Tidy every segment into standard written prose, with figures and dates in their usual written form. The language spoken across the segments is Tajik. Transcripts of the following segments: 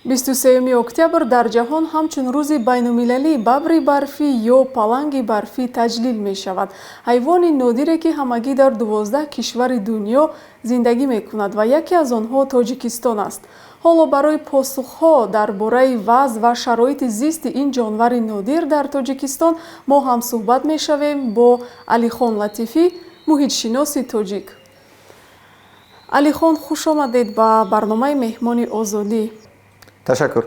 23 октябр дар ҷаҳон ҳамчун рӯзи байнумилалии бабри барфӣ ё паланги барфӣ таҷлил мешавад. ҳайвони нодире ки ҳамагӣ дар 12 кишвари дунё зиндагӣ мекунад ва яке аз онҳо Тоҷикистон аст. ҳоло барои посухҳо дар бораи вазъ ва шароити зисти ин ҷонвари нодир дар Тоҷикистон мо ҳамсуҳбат мешавем бо Алихон Латифӣ, муҳитшиноси тоҷик. Алихон, хуш омадед ба барномаи Меҳмони Озодӣ. Ташаккур.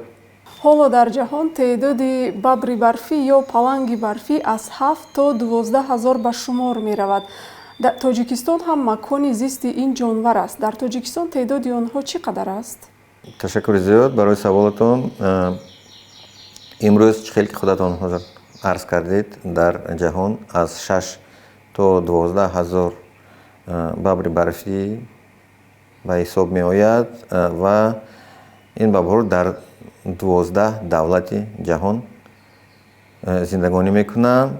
ҳоло дар ҷаҳон теъдоди бабри барфӣ ё паланги барфӣ аз 7 то 12 ҳазор ба шумор меравад. Дар Тоҷикистон ҳам макони зисти ин ҷонвар аст. Дар Тоҷикистон теъдоди онҳо чӣ қадар аст? Ташаккури зиёд барои саволатон. Имрӯз чӣ хел ки худатон ҳозир арз кардед, дар ҷаҳон аз 6 то 12 ҳазор бабри барфӣ ба ҳисоб меояд ва ин бабҳоро дар 12 давлати ҷаҳон зиндагонӣ мекунанд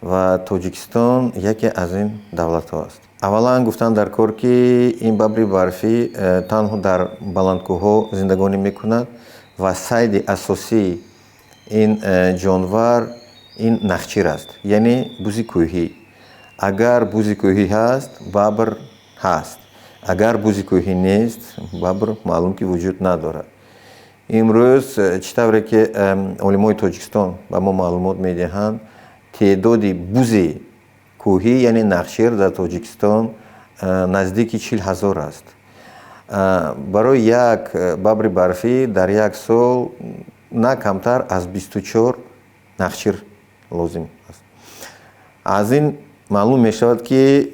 ва Тоҷикистон яке аз ин давлатҳо аст. Аввалан гуфтан дар кор ки ин бабри барфӣ танҳо дар баландкӯҳҳо зиндагонӣ мекунад ва сайди асосии ин ҷонвар ин нахчир аст, яъне бузи кӯҳӣ. Агар бузи кӯҳӣ ҳаст, бабр ҳаст. Агар бузи кӯҳӣ нест, бабр маълум ки вуҷуд надорад. имрӯз чӣ тавре ки олимои Тоҷикистон ба мо маълумот медиҳанд, теъдоди бузи кӯҳӣ яъне нахшир дар Тоҷикистон наздики 40 ҳазор аст. Барои як бабри барфӣ дар як сол на камтар аз 24 нахшир лозим аст. Аз ин маълум мешавад ки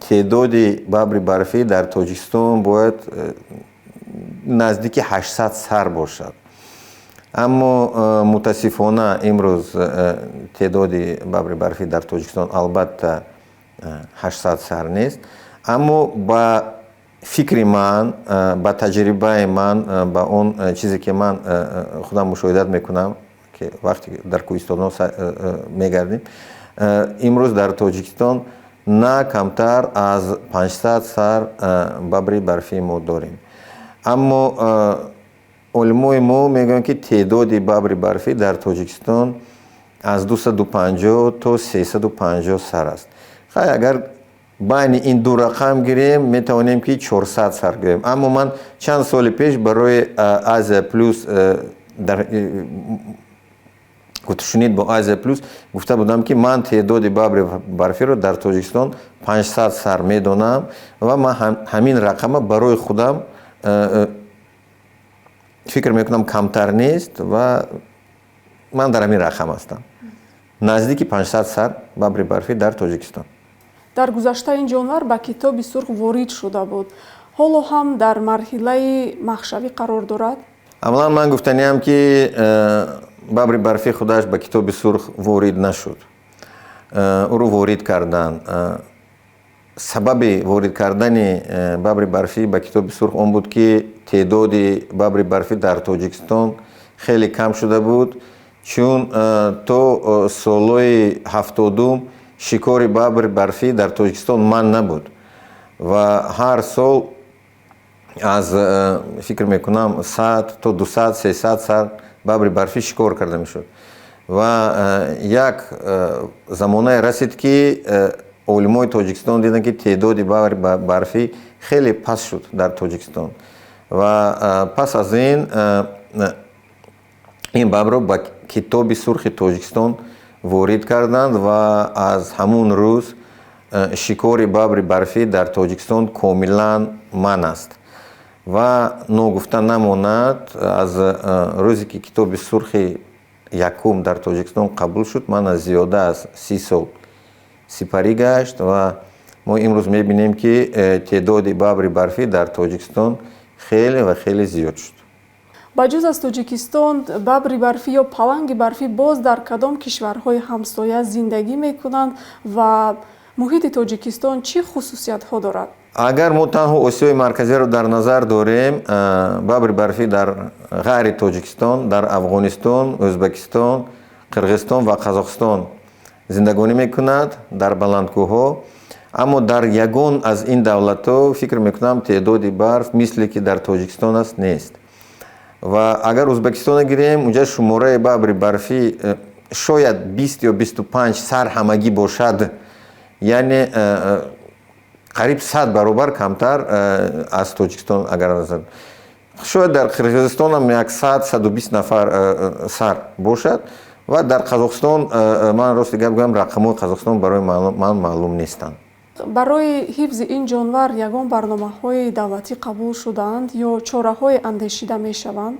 теъдоди бабри барфӣ дар Тоҷикистон бояд наздики 800 сар бошад. Аммо мутаассифона имрӯз теъдоди бабри барфӣ дар Тоҷикистон албатта 800 сар нест. Аммо ба фикри ман, ба таҷрибаи ман, ба он чизе ки ман худам мушоҳидат мекунам, ки вақте дар кӯҳистонҳо мегардим, имрӯз дар Тоҷикистон на камтар аз 500 сар бабри барфӣ мо дорем. Аммо олимои мо мегӯянд ки теъдоди бабри барфӣ дар Тоҷикистон аз 250 то 350 сар аст. хай агар байни ин ду рақам гирем, метавонем ки 400 сар гӯем. Аммо ман чанд соли пеш барои Азия плюс гуфтушунид бо Азия плюс гуфта будам ки ман теъдоди бабри барфиро дар Тоҷикистон 500 сар медонам ва ман ҳамин рақама барои худам фикр мекунам камтар нест ва ман дар ҳамин рақам ҳастам. Наздики 500 сар бабри барфӣ дар Тоҷикистон. Дар гузашта ин ҷонвар ба Китоби сурх ворид шуда буд. ҳоло ҳам дар марҳилаи махшавӣ қарор дорад? Аввалан ман гуфтаниам ки бабри барфӣ худаш ба Китоби сурх ворид нашуд. Ӯро ворид карданд. Сабаби ворид кардани бабри барфӣ ба Китоби сурх он буд ки теъдоди бабри барфӣ дар Тоҷикистон хеле кам шуда буд, чун то солҳои 70 шикори бабри барфӣ дар Тоҷикистон манъ набуд ва ҳар сол аз фикр мекунам 100 то 200 300 сар бабри барфӣ шикор карда мешуд. Ва як замонае расид ки олимои Тоҷикистон диданд ки теъдоди бабри барфӣ хеле паст шуд дар Тоҷикистон ва пас аз ин бабро ба Китоби сурхи Тоҷикистон ворид карданд ва аз ҳамун рӯз шикори бабри барфӣ дар Тоҷикистон комилан манъ аст. Ва ногуфта намонад, аз рӯзе ки Китоби сурхи якум дар Тоҷикистон қабул шуд, ман аз зиёда аз 30 сол сипарӣ гашт ва мо имрӯз мебинем ки теъдоди бабри барфӣ дар Тоҷикистон хеле ва хеле зиёд шуд. ба ҷуз аз Тоҷикистон, бабри барфӣ ё паланги барфӣ боз дар кадом кишварҳои ҳамсоя зиндагӣ мекунанд ва муҳити Тоҷикистон чӣ хусусиятҳо дорад? Агар мо танҳо Осиёи марказиро дар назар дорем, бабри барфӣ дар ғайри Тоҷикистон, дар Афғонистон, Ӯзбекистон, Қирғизистон ва Қазоқистон зиндагонӣ мекунад дар баландкӯҳҳо. Аммо дар ягон аз ин давлатҳо фикр мекунам теъдоди барф мисле ки дар Тоҷикистон аст нест. ва агар Узбекистон гирем, унҷа шумораи бабри барфӣ шояд 20 ё 25 сар ҳамагӣ бошад, яъне қариб 100 баробар камтар аз Тоҷикистон агар назар. Шояд дар Қирғизистонам як 100-120 нафар сар бошад ва дар Қазоқистон ман рости гап гӯям рақамҳои Қазоқистон барои ман маълум нестанд. барои ҳифзи ин ҷонвар ягон барномаҳои давлатӣ қабул шудаанд ё чораҳое андешида мешаванд?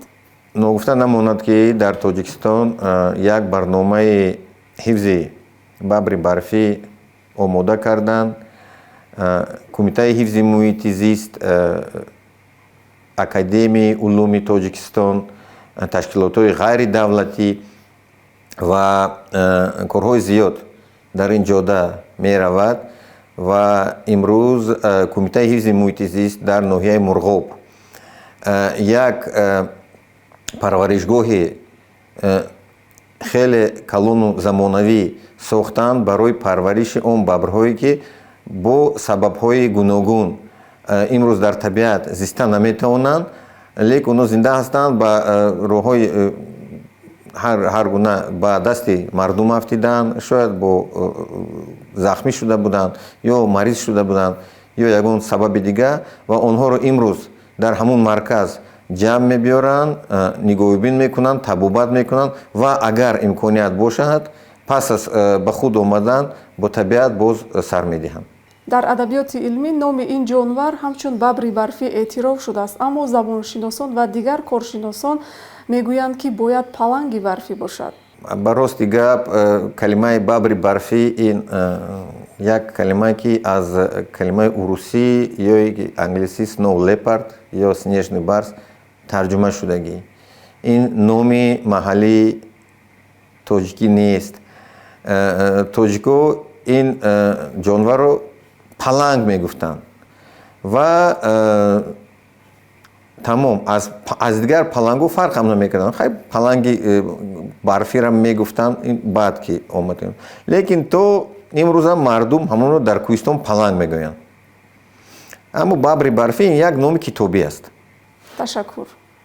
Ногуфта намонад ки дар Тоҷикистон як барномаи ҳифзи бабри барфӣ омода карданд. Кумитаи ҳифзи муҳити зист, Академияи улуми Тоҷикистон, ташкилотҳои ғайридавлатӣ ва корҳои зиёд дар ин ҷода меравад ва имрӯз Кумитаи ҳифзи муҳити зист дар ноҳияи Мурғоб як парваришгоҳи хеле калону замонавӣ сохтанд барои парвариши он бабрҳое ки бо сабабҳои гуногун имрӯз дар табиат зиста наметавонанд, лекин онҳо зинда ҳастанд, ба роҳҳои ҳар гуна ба дасти мардум афтиданд, шояд бо захмӣ шуда буданд ё мариз шуда буданд ё ягон сабаби дигар, ва онҳоро имрӯз дар ҳамон марказ ҷамъ мебиёранд, нигоҳубин мекунанд, табобат мекунанд ва агар имконият бошад, пас аз ба худ омадан бо табиат боз сар медиҳанд. дар адабиёти илмӣ номи ин ҷонвар ҳамчун бабри барфӣ эътироф шудааст, аммо забоншиносон ва дигар коршиносон мегӯянд ки бояд паланги барфӣ бошад. Ба рости гап, калимаи бабри барфӣ ин як калима ки аз калимаи урусӣ ё англисӣ snow leopard ё снежный барс тарҷума шудагӣ. Ин номи маҳаллии тоҷикӣ нест. Тоҷико ин ҷонварро паланг мегуфтанд ва тамом аз дигар палангҳо фарқам намекарданд. Хай паланги барфира мегуфтанд, ин баъд ки омад. Лекин то имрӯзам мардум ҳамонро дар кӯҳистон паланг мегӯянд. Аммо бабри барфӣ ин як номи китобӣ аст. Ташаккур.